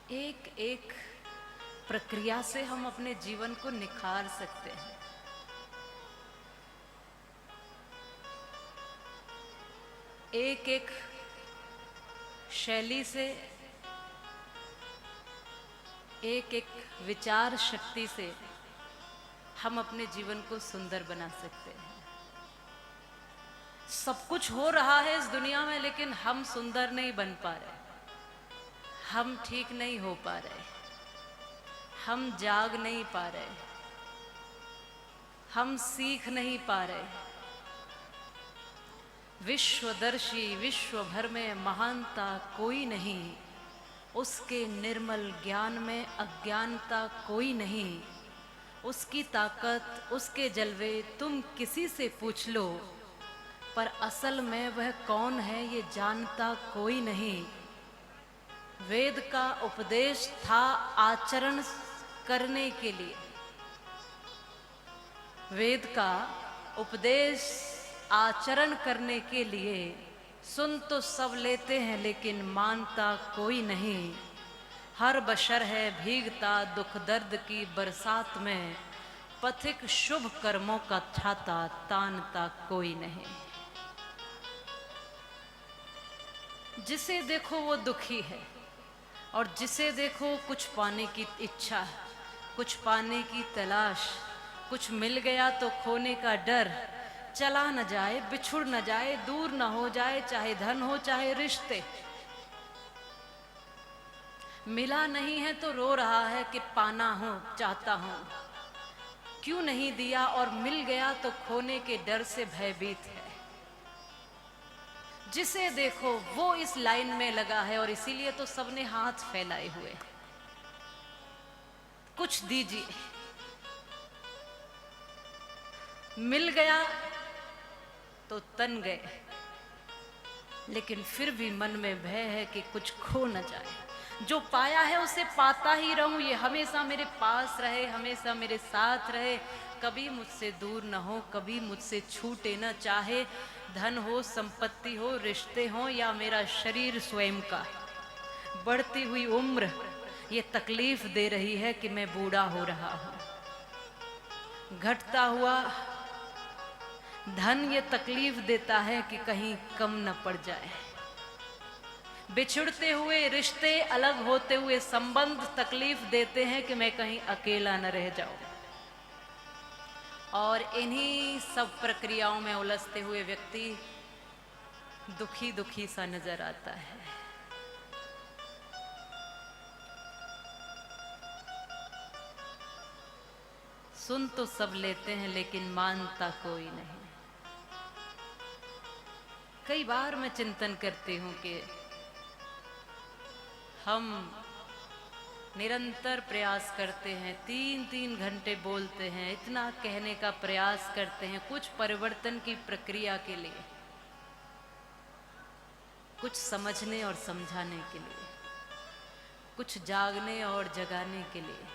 एक एक प्रक्रिया से हम अपने जीवन को निखार सकते हैं। एक एक शैली से, एक एक विचार शक्ति से हम अपने जीवन को सुंदर बना सकते हैं। सब कुछ हो रहा है इस दुनिया में, लेकिन हम सुंदर नहीं बन पा रहे, हम ठीक नहीं हो पा रहे, हम जाग नहीं पा रहे, हम सीख नहीं पा रहे। विश्वदर्शी विश्व भर में महानता कोई नहीं, उसके निर्मल ज्ञान में अज्ञानता कोई नहीं। उसकी ताकत, उसके जलवे तुम किसी से पूछ लो, पर असल में वह कौन है ये जानता कोई नहीं। वेद का उपदेश था आचरण करने के लिए, वेद का उपदेश आचरण करने के लिए। सुन तो सब लेते हैं लेकिन मानता कोई नहीं। हर बशर है भीगता दुख दर्द की बरसात में, पथिक शुभ कर्मों का छाता तानता कोई नहीं। जिसे देखो वो दुखी है, और जिसे देखो कुछ पाने की इच्छा है, कुछ पाने की तलाश, कुछ मिल गया तो खोने का डर। चला न जाए, बिछुड़ न जाए, दूर न हो जाए, चाहे धन हो चाहे रिश्ते। मिला नहीं है तो रो रहा है कि पाना हो चाहता हूं, क्यों नहीं दिया, और मिल गया तो खोने के डर से भयभीत है। जिसे देखो वो इस लाइन में लगा है, और इसीलिए तो सबने हाथ फैलाए हुए। कुछ दीजिए, मिल गया तो तन गए, लेकिन फिर भी मन में भय है कि कुछ खो न जाए। जो पाया है उसे पाता ही रहूं, ये हमेशा मेरे पास रहे, हमेशा मेरे साथ रहे, कभी मुझसे दूर न हो, कभी मुझसे छूटे न। चाहे धन हो, संपत्ति हो, रिश्ते हो, या मेरा शरीर स्वयं का। बढ़ती हुई उम्र ये तकलीफ दे रही है कि मैं बूढ़ा हो रहा हूं। घटता हुआ धन ये तकलीफ देता है कि कहीं कम न पड़ जाए। बिछुड़ते हुए रिश्ते, अलग होते हुए संबंध तकलीफ देते हैं कि मैं कहीं अकेला न रह जाऊं। और इन्हीं सब प्रक्रियाओं में उलझते हुए व्यक्ति दुखी दुखी सा नजर आता है। सुन तो सब लेते हैं लेकिन मानता कोई नहीं। कई बार मैं चिंतन करती हूं कि हम निरंतर प्रयास करते हैं, 3-3 घंटे बोलते हैं, इतना कहने का प्रयास करते हैं कुछ परिवर्तन की प्रक्रिया के लिए, कुछ समझने और समझाने के लिए, कुछ जागने और जगाने के लिए।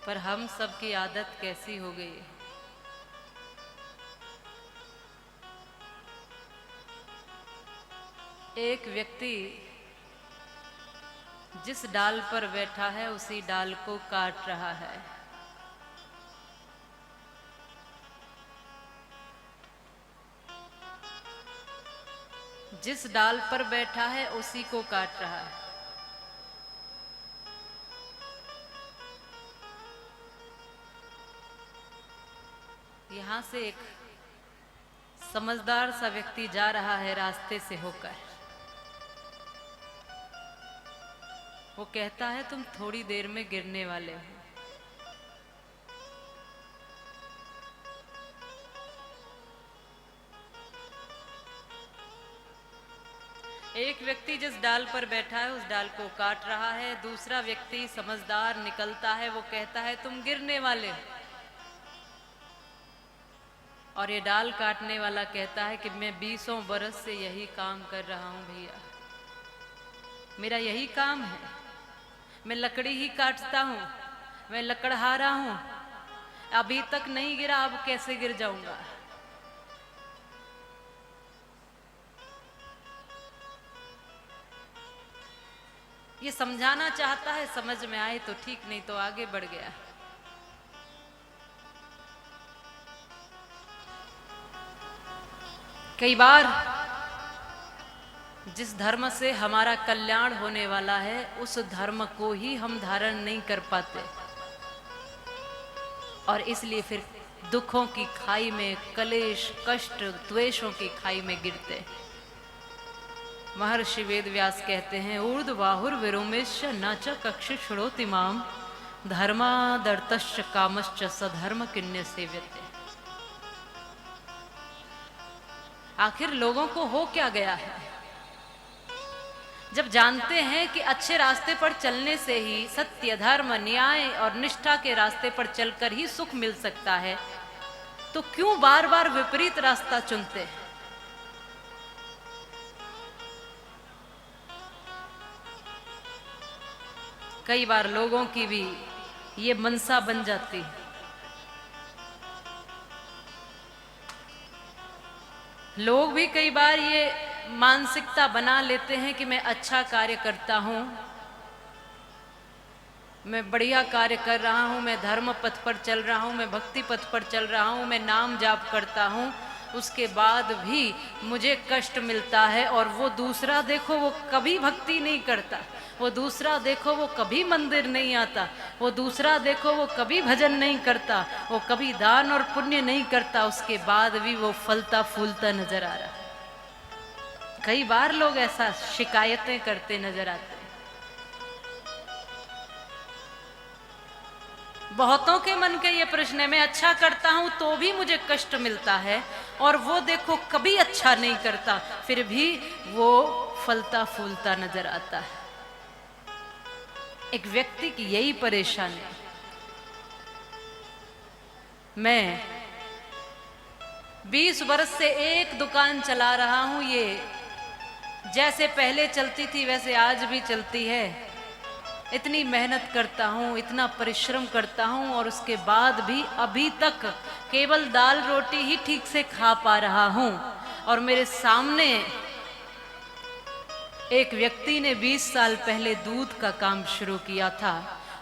पर हम सब की आदत कैसी हो गई है, एक व्यक्ति जिस डाल पर बैठा है उसी डाल को काट रहा है। जिस डाल पर बैठा है उसी को काट रहा है। यहां से एक समझदार सा व्यक्ति जा रहा है रास्ते से होकर। वो कहता है तुम थोड़ी देर में गिरने वाले हो। एक व्यक्ति जिस डाल पर बैठा है उस डाल को काट रहा है, दूसरा व्यक्ति समझदार निकलता है, वो कहता है तुम गिरने वाले हो। और ये डाल काटने वाला कहता है कि मैं 20 बरस से यही काम कर रहा हूं भैया, मेरा यही काम है, मैं लकड़ी ही काटता हूं, मैं लकड़हारा हूं, अभी तक नहीं गिरा, अब कैसे गिर जाऊंगा। ये समझाना चाहता है, समझ में आए तो ठीक, नहीं तो आगे बढ़ गया। कई बार जिस धर्म से हमारा कल्याण होने वाला है उस धर्म को ही हम धारण नहीं कर पाते, और इसलिए फिर दुखों की खाई में, कलेश, कष्ट, द्वेषों की खाई में गिरते। महर्षि वेदव्यास कहते हैं, ऊर्ध्वाहुर विरोमेश्च न च कक्षि शृणोति माम धर्मादर्थश्च कामश्च सधर्म किन्य सेव्यते। आखिर लोगों को हो क्या गया है? जब जानते हैं कि अच्छे रास्ते पर चलने से ही, सत्य, धर्म, न्याय और निष्ठा के रास्ते पर चलकर ही सुख मिल सकता है, तो क्यों बार बार विपरीत रास्ता चुनते हैं? कई बार लोगों की भी ये मनसा बन जाती है। लोग भी कई बार ये मानसिकता बना लेते हैं कि मैं अच्छा कार्य करता हूं, मैं बढ़िया कार्य कर रहा हूं, मैं धर्म पथ पर चल रहा हूं, मैं भक्ति पथ पर चल रहा हूं, मैं नाम जाप करता हूं, उसके बाद भी मुझे कष्ट मिलता है। और वो दूसरा देखो, वो कभी भक्ति नहीं करता, वो दूसरा देखो वो कभी मंदिर नहीं आता, वो दूसरा देखो वो कभी भजन नहीं करता, वो कभी दान और पुण्य नहीं करता, उसके बाद भी वो फलता फूलता नजर आ रहा है। कई बार लोग ऐसा शिकायतें करते नजर आते हैं। बहुतों के मन के ये प्रश्न है, मैं अच्छा करता हूं तो भी मुझे कष्ट मिलता है, और वो देखो कभी अच्छा नहीं करता, फिर भी वो फलता फूलता नजर आता है। एक व्यक्ति की यही परेशानी। मैं 20 वर्ष से एक दुकान चला रहा हूं, ये जैसे पहले चलती थी वैसे आज भी चलती है। इतनी मेहनत करता हूँ, इतना परिश्रम करता हूँ, और उसके बाद भी अभी तक केवल दाल रोटी ही ठीक से खा पा रहा हूँ। और मेरे सामने एक व्यक्ति ने 20 साल पहले दूध का काम शुरू किया था,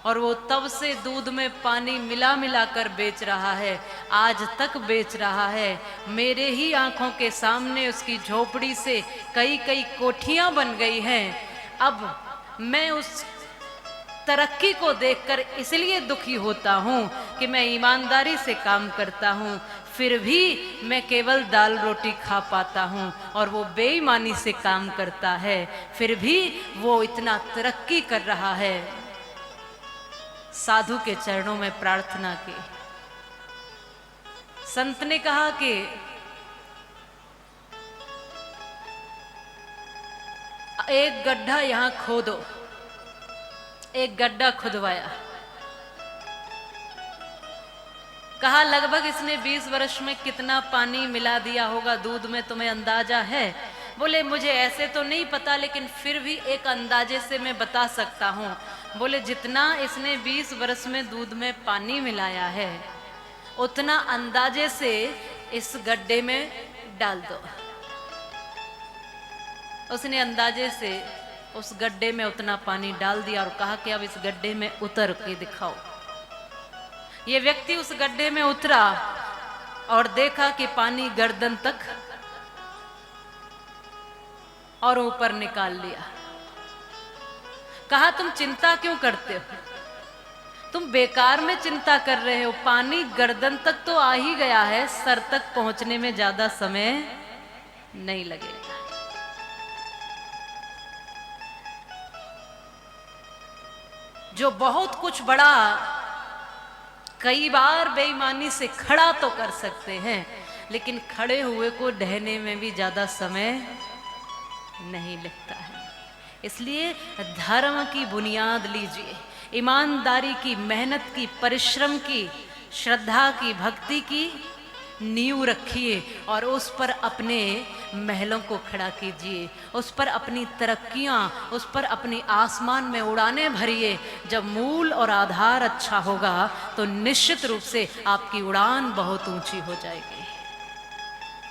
और वो तब से दूध में पानी मिला मिला कर बेच रहा है, आज तक बेच रहा है। मेरे ही आंखों के सामने उसकी झोपड़ी से कई कई कोठियां बन गई हैं। अब मैं उस तरक्की को देखकर इसलिए दुखी होता हूं कि मैं ईमानदारी से काम करता हूं, फिर भी मैं केवल दाल रोटी खा पाता हूं, और वो बेईमानी से काम करता है, फिर भी वो इतना तरक्की कर रहा है। साधु के चरणों में प्रार्थना की। संत ने कहा कि एक गड्ढा यहां खोदो। एक गड्ढा खुदवाया। कहा लगभग इसने 20 वर्ष में कितना पानी मिला दिया होगा दूध में, तुम्हें अंदाजा है? बोले मुझे ऐसे तो नहीं पता, लेकिन फिर भी एक अंदाजे से मैं बता सकता हूँ। बोले जितना इसने 20 वर्ष में दूध में पानी मिलाया है, उतना अंदाजे से इस गड्ढे में डाल दो। उसने अंदाजे से उस गड्ढे में उतना पानी डाल दिया और कहा कि अब इस गड्ढे में उतर के दिखाओ। ये व्यक्ति उस गड्ढे में उतरा और देखा कि पानी गर्दन तक, और ऊपर निकाल लिया। कहा तुम चिंता क्यों करते हो? तुम बेकार में चिंता कर रहे हो, पानी गर्दन तक तो आ ही गया है, सर तक पहुंचने में ज्यादा समय नहीं लगेगा। जो बहुत कुछ बड़ा कई बार बेईमानी से खड़ा तो कर सकते हैं, लेकिन खड़े हुए को ढहने में भी ज्यादा समय नहीं लगता है। इसलिए धर्म की बुनियाद लीजिए, ईमानदारी की, मेहनत की, परिश्रम की, श्रद्धा की, भक्ति की नींव रखिए, और उस पर अपने महलों को खड़ा कीजिए, उस पर अपनी तरक्कियां, उस पर अपनी आसमान में उड़ानें भरिए। जब मूल और आधार अच्छा होगा तो निश्चित रूप से आपकी उड़ान बहुत ऊंची हो जाएगी।